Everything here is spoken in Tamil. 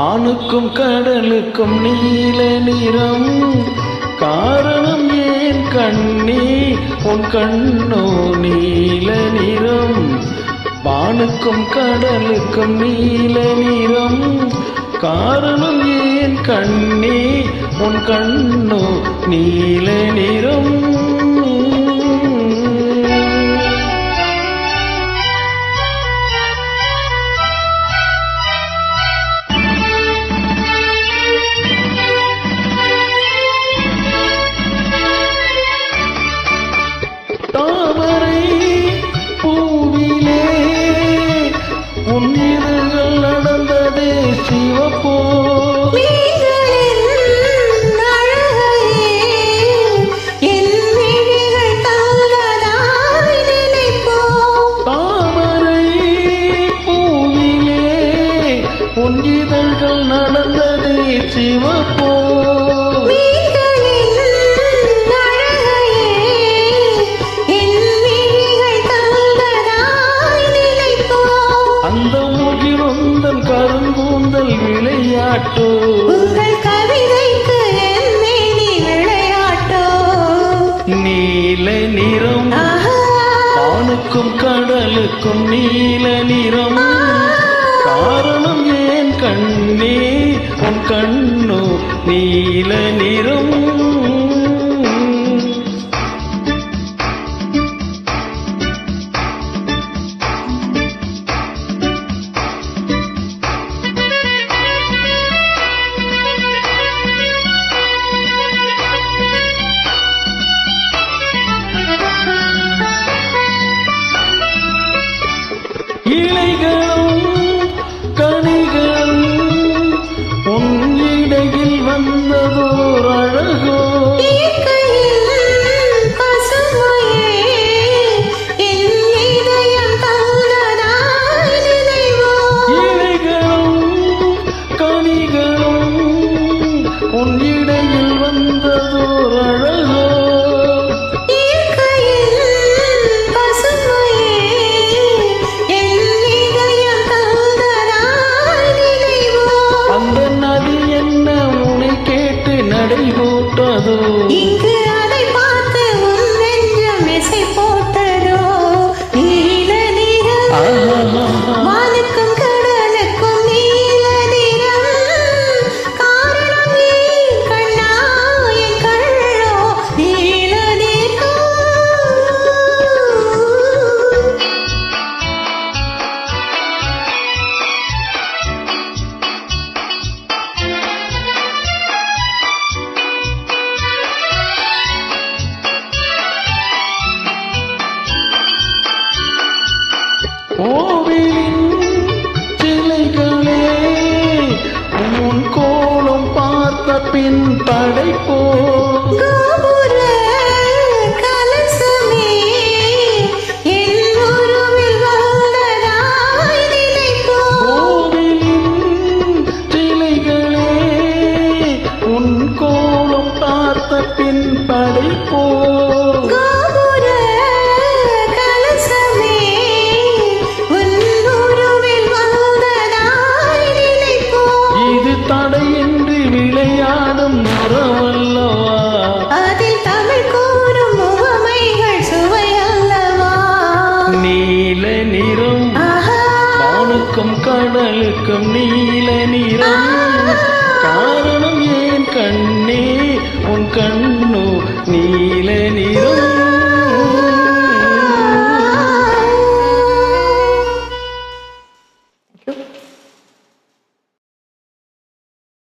வானுக்கும் கடலுக்கும் நீல நிறம், காரணம் ஏன் கண்ணே உன் கண்ணோ நீல நிறம். வானுக்கும் கடலுக்கும் நீல நிறம், காரணம் ஏன் கண்ணே உன் கண்ணோ நீல நிறம். தாமரை பூவிலே உன் இதழ்கள் நடந்ததே சிவப்போ, தாமரை பூவிலே உன் இதழ்கள் நடந்ததே சிவப்போ. அந்த முகிலொந்தன் கருங்கூந்தல் விளையாட்டோ, உங்கள் கவிதைக்கு என் விளையாட்டோ. நீல நிறம், வானுக்கும் கடலுக்கும் நீல நிறம், காரணம் ஏன் கண்ணே உன் கண்ணோ நீல நிறம். இலைகளும் கனிகளும் உன் இடையில் வந்ததோர் அழகோ, இலைகளும் கனிகளும் உன் இடையில் வந்ததோர் அழகோ. நடைபோட்டதோ, இங்கு அதை பார்த்து உன் நெஞ்சம் இசை போட்டதோ. நீல நிறம், வானுக்கும் கடலுக்கும் நீல நிறம், காரணம் ஏன் கண்ணா என் கண்ணோ நீல நிறம். கோவிலின் சிலைகளே உன் கோலம் பார்த்த பின் படைப்போ, கோபுர கலசமே என் உருவில் வந்ததாய் நினைப்போ. கோவிலின் சிலைகளே உன் கோலம் பார்த்த பின் படைப்போ, தடையின்றி விளையாடும் மரமல்லவா, அதில் தமிழ் கூறும் உவமைகள் சுவையல்லவா. நீல நிறம், வானுக்கும் கடலுக்கும் நீல நிறம்,